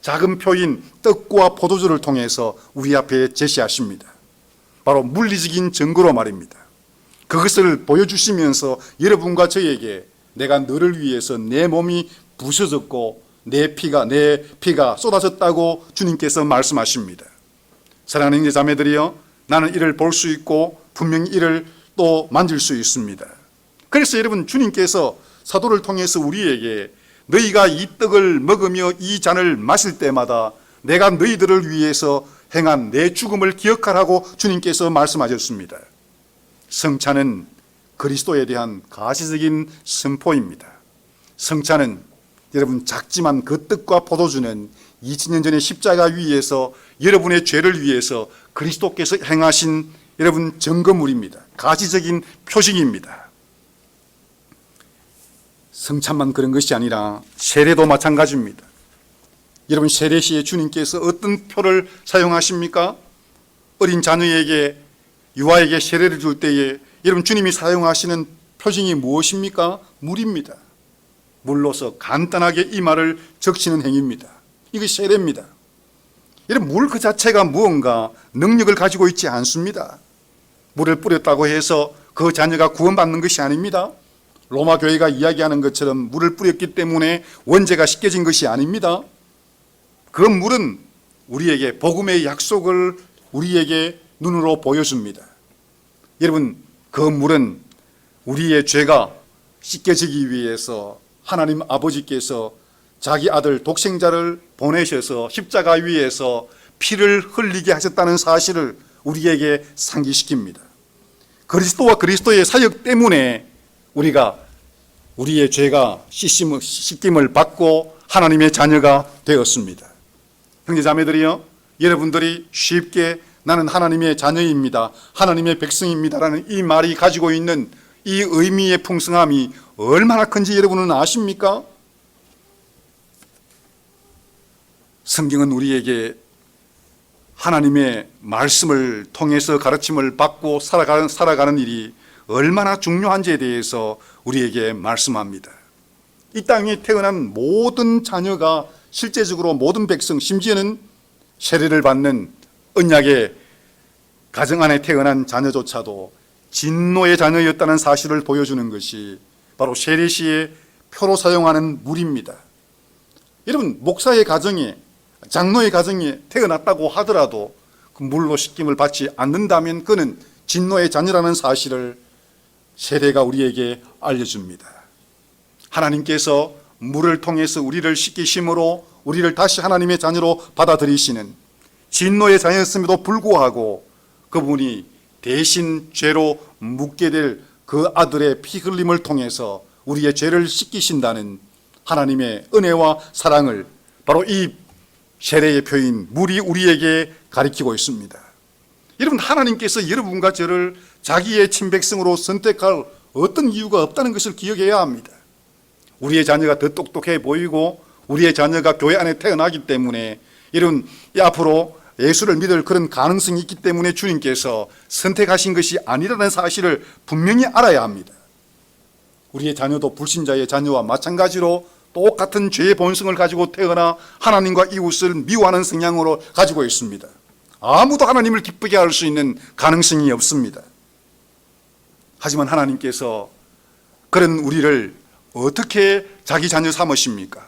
Speaker 1: 작은 표인 떡과 포도주를 통해서 우리 앞에 제시하십니다. 바로 물리적인 증거로 말입니다. 그것을 보여주시면서 여러분과 저에게 내가 너를 위해서 내 몸이 부서졌고 내 피가 쏟아졌다고 주님께서 말씀하십니다. 사랑하는 형제 자매들이여, 나는 이를 볼 수 있고 분명히 이를 또 만질 수 있습니다. 그래서 여러분, 주님께서 사도를 통해서 우리에게 너희가 이 떡을 먹으며 이 잔을 마실 때마다 내가 너희들을 위해서 행한 내 죽음을 기억하라고 주님께서 말씀하셨습니다. 성찬은 그리스도에 대한 가시적인 선포입니다. 성찬은 여러분, 작지만 그 떡과 포도주는 2000년 전에 십자가 위에서 여러분의 죄를 위해서 그리스도께서 행하신 여러분 증거물입니다. 가시적인 표식입니다. 성찬만 그런 것이 아니라 세례도 마찬가지입니다. 여러분, 세례 시에 주님께서 어떤 표를 사용하십니까? 어린 자녀에게, 유아에게 세례를 줄 때에 여러분, 주님이 사용하시는 표징이 무엇입니까? 물입니다. 물로서 간단하게 이 말을 적시는 행위입니다. 이것이 세례입니다. 여러분, 물 그 자체가 무언가 능력을 가지고 있지 않습니다. 물을 뿌렸다고 해서 그 자녀가 구원받는 것이 아닙니다. 로마 교회가 이야기하는 것처럼 물을 뿌렸기 때문에 원죄가 씻겨진 것이 아닙니다. 그 물은 우리에게 복음의 약속을 우리에게 눈으로 보여줍니다. 여러분, 그 물은 우리의 죄가 씻겨지기 위해서 하나님 아버지께서 자기 아들 독생자를 보내셔서 십자가 위에서 피를 흘리게 하셨다는 사실을 우리에게 상기시킵니다. 그리스도와 그리스도의 사역 때문에 우리가 우리의 죄가 씻김을 받고 하나님의 자녀가 되었습니다. 형제 자매들이요, 여러분들이 쉽게 나는 하나님의 자녀입니다, 하나님의 백성입니다라는 이 말이 가지고 있는 이 의미의 풍성함이 얼마나 큰지 여러분은 아십니까? 성경은 우리에게 하나님의 말씀을 통해서 가르침을 받고 살아가는 일이 얼마나 중요한지에 대해서 우리에게 말씀합니다. 이 땅에 태어난 모든 자녀가 실제적으로 모든 백성, 심지어는 세례를 받는 언약의 가정 안에 태어난 자녀조차도 진노의 자녀였다는 사실을 보여주는 것이 바로 세례 시에 표로 사용하는 물입니다. 여러분, 목사의 가정에, 장로의 가정에 태어났다고 하더라도 그 물로 씻김을 받지 않는다면 그는 진노의 자녀라는 사실을 세례가 우리에게 알려줍니다. 하나님께서 물을 통해서 우리를 씻기심으로 우리를 다시 하나님의 자녀로 받아들이시는 진노의 자녀였음에도 불구하고 그분이 대신 죄로 묻게 될 그 아들의 피 흘림을 통해서 우리의 죄를 씻기신다는 하나님의 은혜와 사랑을 바로 이 세례의 표인 물이 우리에게 가리키고 있습니다. 여러분, 하나님께서 여러분과 저를 자기의 친백성으로 선택할 어떤 이유가 없다는 것을 기억해야 합니다. 우리의 자녀가 더 똑똑해 보이고 우리의 자녀가 교회 안에 태어나기 때문에 여러분, 앞으로 예수를 믿을 그런 가능성이 있기 때문에 주님께서 선택하신 것이 아니라는 사실을 분명히 알아야 합니다. 우리의 자녀도 불신자의 자녀와 마찬가지로 똑같은 죄의 본성을 가지고 태어나 하나님과 이웃을 미워하는 성향으로 가지고 있습니다. 아무도 하나님을 기쁘게 할 수 있는 가능성이 없습니다. 하지만 하나님께서 그런 우리를 어떻게 자기 자녀 삼으십니까?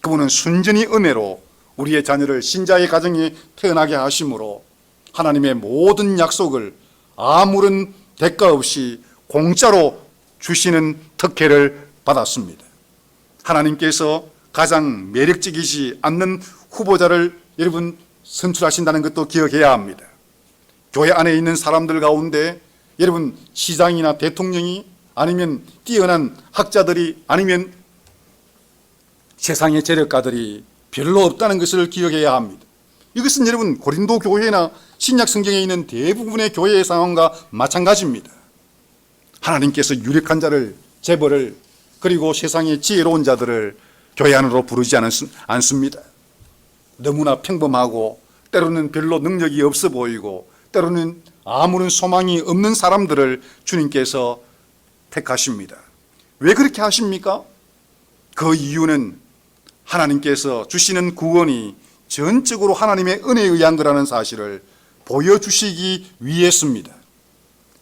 Speaker 1: 그분은 순전히 은혜로 우리의 자녀를 신자의 가정에 태어나게 하심으로 하나님의 모든 약속을 아무런 대가 없이 공짜로 주시는 특혜를 받았습니다. 하나님께서 가장 매력적이지 않는 후보자를 여러분 선출하신다는 것도 기억해야 합니다. 교회 안에 있는 사람들 가운데 여러분 시장이나 대통령이 아니면 뛰어난 학자들이 아니면 세상의 재력가들이 별로 없다는 것을 기억해야 합니다. 이것은 여러분 고린도 교회나 신약 성경에 있는 대부분의 교회의 상황과 마찬가지입니다. 하나님께서 유력한 자를, 재벌을, 그리고 세상의 지혜로운 자들을 교회 안으로 부르지 않습니다. 너무나 평범하고 때로는 별로 능력이 없어 보이고 때로는 아무런 소망이 없는 사람들을 주님께서 택하십니다. 왜 그렇게 하십니까? 그 이유는 하나님께서 주시는 구원이 전적으로 하나님의 은혜에 의한 거라는 사실을 보여주시기 위해서입니다.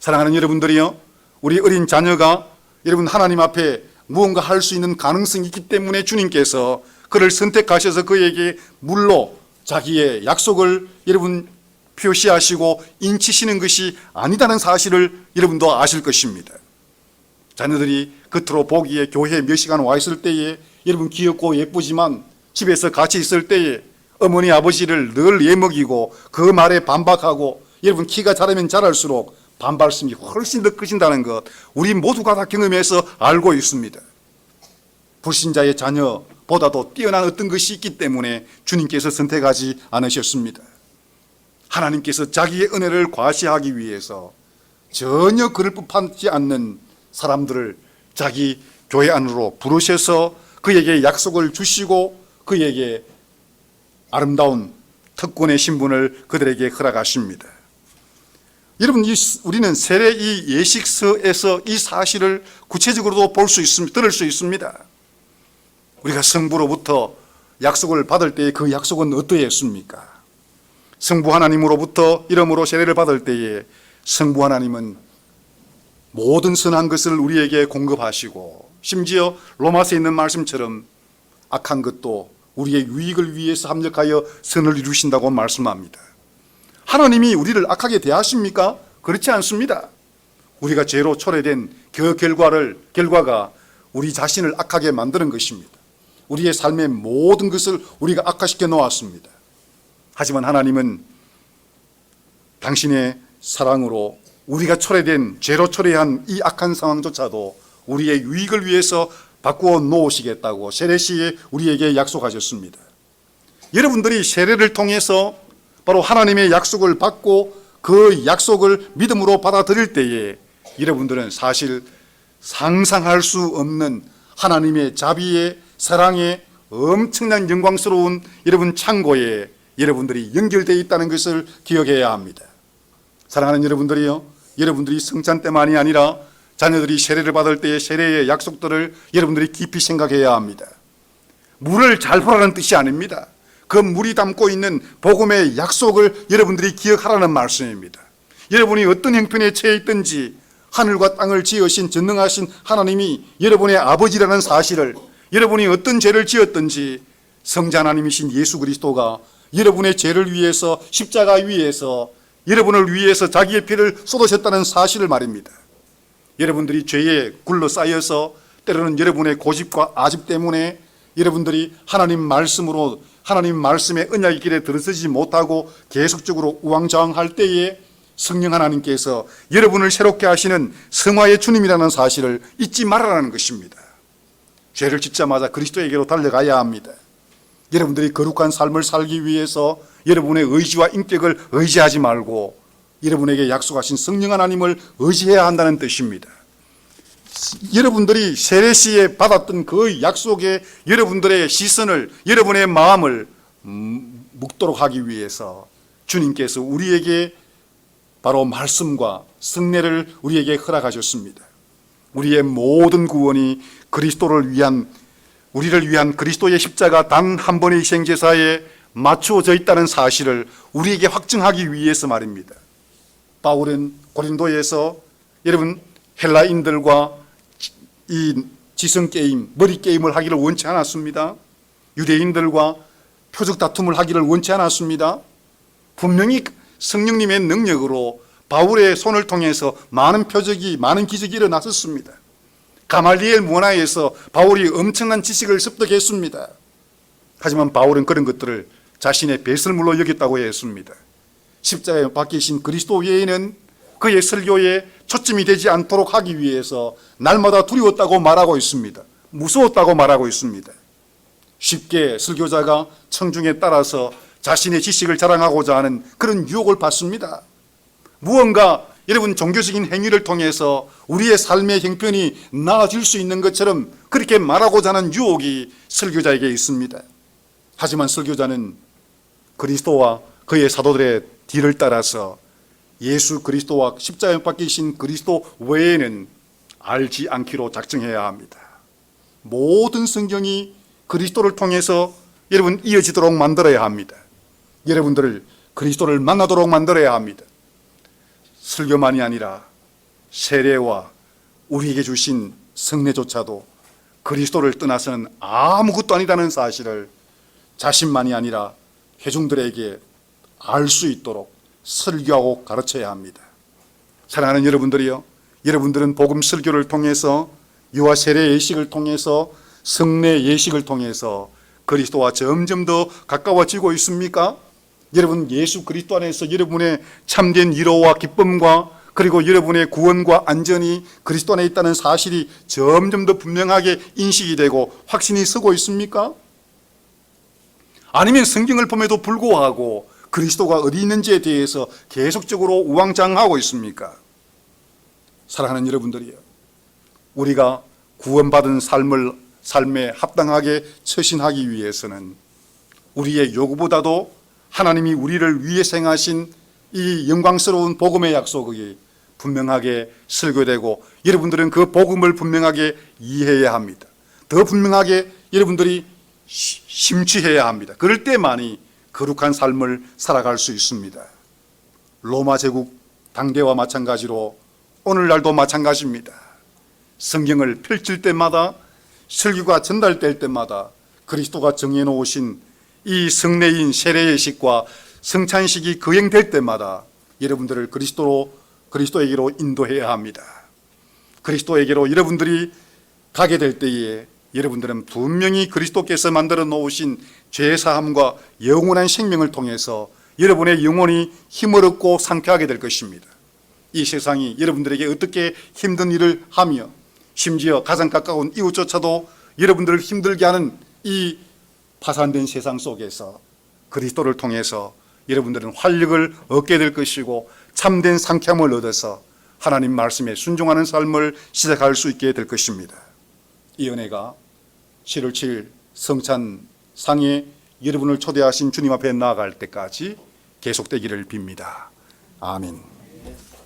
Speaker 1: 사랑하는 여러분들이요, 우리 어린 자녀가 여러분 하나님 앞에 무언가 할 수 있는 가능성이 있기 때문에 주님께서 그를 선택하셔서 그에게 물로 자기의 약속을 여러분 표시하시고 인치시는 것이 아니다는 사실을 여러분도 아실 것입니다. 자녀들이 겉으로 보기에 교회에 몇 시간 와 있을 때에 여러분 귀엽고 예쁘지만 집에서 같이 있을 때에 어머니 아버지를 늘 예먹이고 그 말에 반박하고 여러분 키가 자라면 자랄수록 반발심이 훨씬 더 커진다는 것 우리 모두가 다 경험해서 알고 있습니다. 불신자의 자녀보다도 뛰어난 어떤 것이 있기 때문에 주님께서 선택하지 않으셨습니다. 하나님께서 자기의 은혜를 과시하기 위해서 전혀 그럴 법하지 않는 사람들을 자기 교회 안으로 부르셔서 그에게 약속을 주시고 그에게 아름다운 특권의 신분을 그들에게 허락하십니다. 여러분, 우리는 세례 이 예식서에서 이 사실을 구체적으로도 볼 수 있습니다. 들을 수 있습니다. 우리가 성부로부터 약속을 받을 때에 그 약속은 어떠했습니까? 성부 하나님으로부터 이름으로 세례를 받을 때에 성부 하나님은 모든 선한 것을 우리에게 공급하시고 심지어 로마서에 있는 말씀처럼 악한 것도 우리의 유익을 위해서 합력하여 선을 이루신다고 말씀합니다. 하나님이 우리를 악하게 대하십니까? 그렇지 않습니다. 우리가 죄로 초래된 그 결과가 우리 자신을 악하게 만드는 것입니다. 우리의 삶의 모든 것을 우리가 악화시켜 놓았습니다. 하지만 하나님은 당신의 사랑으로 우리가 초래된 죄로 초래한 이 악한 상황조차도 우리의 유익을 위해서 바꾸어 놓으시겠다고 세례 시에 우리에게 약속하셨습니다. 여러분들이 세례를 통해서 바로 하나님의 약속을 받고 그 약속을 믿음으로 받아들일 때에 여러분들은 사실 상상할 수 없는 하나님의 자비의 사랑의 엄청난 영광스러운 여러분 창고에 여러분들이 연결되어 있다는 것을 기억해야 합니다. 사랑하는 여러분들이요, 여러분들이 성찬 때만이 아니라 자녀들이 세례를 받을 때의 세례의 약속들을 여러분들이 깊이 생각해야 합니다. 물을 잘 보라는 뜻이 아닙니다. 그 물이 담고 있는 복음의 약속을 여러분들이 기억하라는 말씀입니다. 여러분이 어떤 형편에 처해 있든지 하늘과 땅을 지으신 전능하신 하나님이 여러분의 아버지라는 사실을, 여러분이 어떤 죄를 지었든지 성자 하나님이신 예수 그리스도가 여러분의 죄를 위해서 십자가 위에서 여러분을 위해서 자기의 피를 쏟으셨다는 사실을 말입니다. 여러분들이 죄에 굴러싸여서 때로는 여러분의 고집과 아집 때문에 여러분들이 하나님 말씀으로 하나님 말씀의 언약의 길에 들어서지 못하고 계속적으로 우왕좌왕할 때에 성령 하나님께서 여러분을 새롭게 하시는 성화의 주님이라는 사실을 잊지 말아라는 것입니다. 죄를 짓자마자 그리스도에게로 달려가야 합니다. 여러분들이 거룩한 삶을 살기 위해서 여러분의 의지와 인격을 의지하지 말고 여러분에게 약속하신 성령 하나님을 의지해야 한다는 뜻입니다. 여러분들이 세례 시에 받았던 그 약속에 여러분들의 시선을, 여러분의 마음을 묵도록 하기 위해서 주님께서 우리에게 바로 말씀과 성례를 우리에게 허락하셨습니다. 우리의 모든 구원이 우리를 위한 그리스도의 십자가 단 한 번의 희생제사에 맞추어져 있다는 사실을 우리에게 확증하기 위해서 말입니다. 바울은 고린도에서 여러분 헬라인들과 이 지성게임, 머리게임을 하기를 원치 않았습니다. 유대인들과 표적 다툼을 하기를 원치 않았습니다. 분명히 성령님의 능력으로 바울의 손을 통해서 많은 표적이, 많은 기적이 일어났었습니다. 가말리엘 문화에서 바울이 엄청난 지식을 습득했습니다. 하지만 바울은 그런 것들을 자신의 배설물로 여겼다고 했습니다. 십자가에 박히신 그리스도 외에는 그의 설교에 초점이 되지 않도록 하기 위해서 날마다 두려웠다고 말하고 있습니다. 무서웠다고 말하고 있습니다. 쉽게 설교자가 청중에 따라서 자신의 지식을 자랑하고자 하는 그런 유혹을 받습니다. 무언가 여러분 종교적인 행위를 통해서 우리의 삶의 형편이 나아질 수 있는 것처럼 그렇게 말하고자 하는 유혹이 설교자에게 있습니다. 하지만 설교자는 그리스도와 그의 사도들의 뒤를 따라서 예수 그리스도와 십자가에 못 박히신 그리스도 외에는 알지 않기로 작정해야 합니다. 모든 성경이 그리스도를 통해서 여러분 이어지도록 만들어야 합니다. 여러분들을 그리스도를 만나도록 만들어야 합니다. 설교만이 아니라 세례와 우리에게 주신 성례조차도 그리스도를 떠나서는 아무것도 아니라는 사실을 자신만이 아니라 회중들에게 알 수 있도록 설교하고 가르쳐야 합니다. 사랑하는 여러분들이요, 여러분들은 복음 설교를 통해서 유아 세례 예식을 통해서 성례 예식을 통해서 그리스도와 점점 더 가까워지고 있습니까? 여러분 예수 그리스도 안에서 여러분의 참된 위로와 기쁨과 그리고 여러분의 구원과 안전이 그리스도 안에 있다는 사실이 점점 더 분명하게 인식이 되고 확신이 서고 있습니까? 아니면 성경을 봄에도 불구하고 그리스도가 어디 있는지에 대해서 계속적으로 우왕좌왕하고 있습니까? 사랑하는 여러분들이요, 우리가 구원받은 삶에 합당하게 처신하기 위해서는 우리의 요구보다도 하나님이 우리를 위해 행하신 이 영광스러운 복음의 약속이 분명하게 설교되고 여러분들은 그 복음을 분명하게 이해해야 합니다. 더 분명하게 여러분들이 심취해야 합니다. 그럴 때만이 거룩한 삶을 살아갈 수 있습니다. 로마 제국 당대와 마찬가지로 오늘날도 마찬가지입니다. 성경을 펼칠 때마다 설교가 전달될 때마다 그리스도가 정해놓으신 이 성례인 세례예식과 성찬식이 거행될 때마다 여러분들을 그리스도에게로 인도해야 합니다. 그리스도에게로 여러분들이 가게 될 때에 여러분들은 분명히 그리스도께서 만들어 놓으신 죄사함과 영원한 생명을 통해서 여러분의 영혼이 힘을 얻고 상쾌하게 될 것입니다. 이 세상이 여러분들에게 어떻게 힘든 일을 하며 심지어 가장 가까운 이웃조차도 여러분들을 힘들게 하는 이 파산된 세상 속에서 그리스도를 통해서 여러분들은 활력을 얻게 될 것이고 참된 상쾌함을 얻어서 하나님 말씀에 순종하는 삶을 시작할 수 있게 될 것입니다. 이 은혜가 7월 7일 성찬상에 여러분을 초대하신 주님 앞에 나아갈 때까지 계속되기를 빕니다. 아멘.